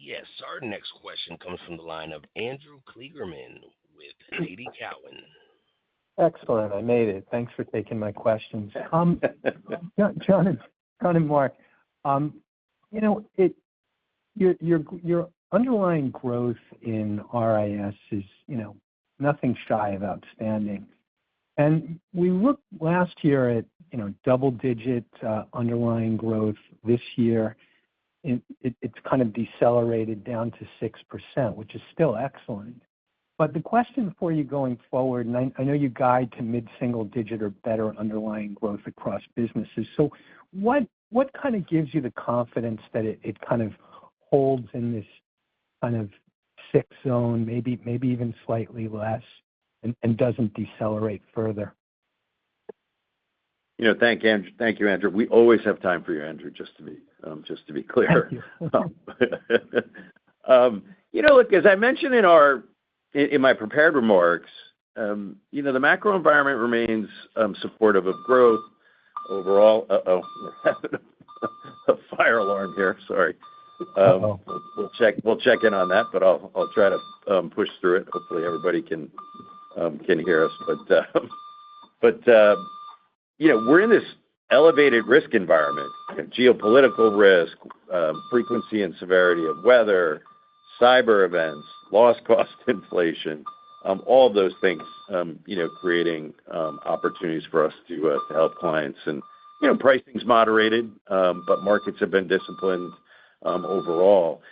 Yes, our next question comes from the line of Andrew Kligerman with TD Cowen. Excellent. I made it. Thanks for taking my questions. John and Mark, your underlying growth in RIS is, nothing shy of outstanding. And we looked last year at, double-digit underlying growth. This year, it's kind of decelerated down to 6%, which is still excellent. But the question for you going forward, and I know you guide to mid-single digit or better underlying growth across businesses. So what kind of gives you the confidence that it kind of holds in this kind of 6 zone, maybe even slightly less, and doesn't decelerate further? Thank you, Andrew. We always have time for you, Andrew, just to be clear. Thank you. Look, as I mentioned in my prepared remarks, the macro environment remains supportive of growth overall. We're having a fire alarm here. Sorry. We'll check in on that, but I'll try to push through it. Hopefully, everybody can hear us. But we're in this elevated risk environment: geopolitical risk, frequency and severity of weather, cyber events, loss cost inflation, all of those things, creating opportunities for us to help clients. And pricing's moderated, but markets have been disciplined overall.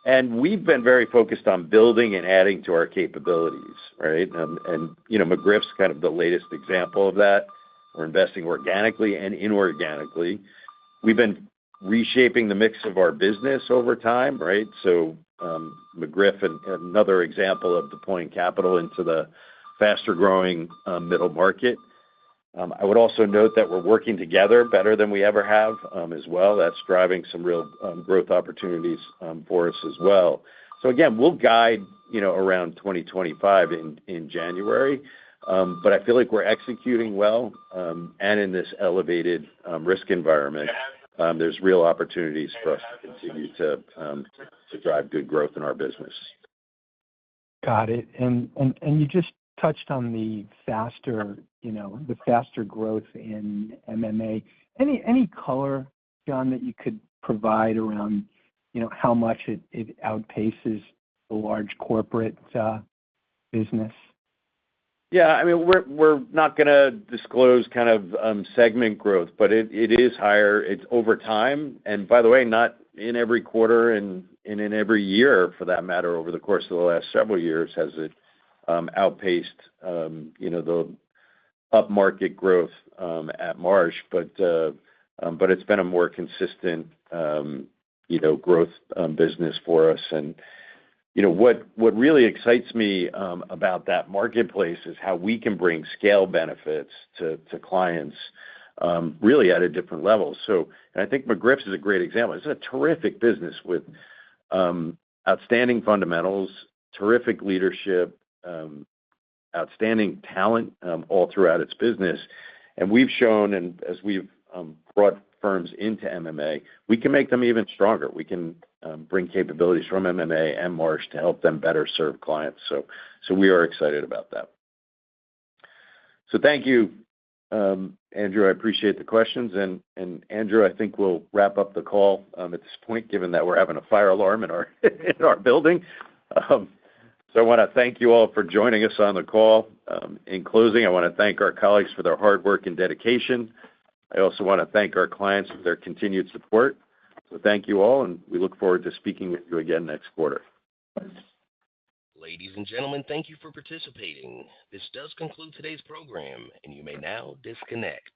And we've been very focused on building and adding to our capabilities, right? And McGriff's kind of the latest example of that. We're investing organically and inorganically. We've been reshaping the mix of our business over time, right? So McGriff, another example of deploying capital into the faster-growing middle market. I would also note that we're working together better than we ever have as well. That's driving some real growth opportunities for us as well. So again, we'll guide around 2025 in January, but I feel like we're executing well, and in this elevated risk environment, there's real opportunities for us to continue to drive good growth in our business. Got it. And you just touched on the faster growth in MMA. Any color, John, that you could provide around, how much it outpaces the large corporate business? Yeah, I mean, we're not going to disclose kind of segment growth, but it is higher. It's over time, and by the way, not in every quarter and in every year, for that matter, over the course of the last several years, has it outpaced the upmarket growth at Marsh, but it's been a more consistent growth business for us. And what really excites me about that marketplace is how we can bring scale benefits to clients really at a different level. So, and I think McGriff's is a great example. It's a terrific business with outstanding fundamentals, terrific leadership, outstanding talent all throughout its business. And we've shown, and as we've brought firms into MMA, we can make them even stronger. We can bring capabilities from MMA and Marsh to help them better serve clients. So we are excited about that. So thank you, Andrew. I appreciate the questions. And Andrew, I think we'll wrap up the call at this point, given that we're having a fire alarm in our building. So I want to thank you all for joining us on the call. In closing, I want to thank our colleagues for their hard work and dedication. I also want to thank our clients for their continued support. So thank you all, and we look forward to speaking with you again next quarter. Ladies and gentlemen, thank you for participating. This does conclude today's program, and you may now disconnect.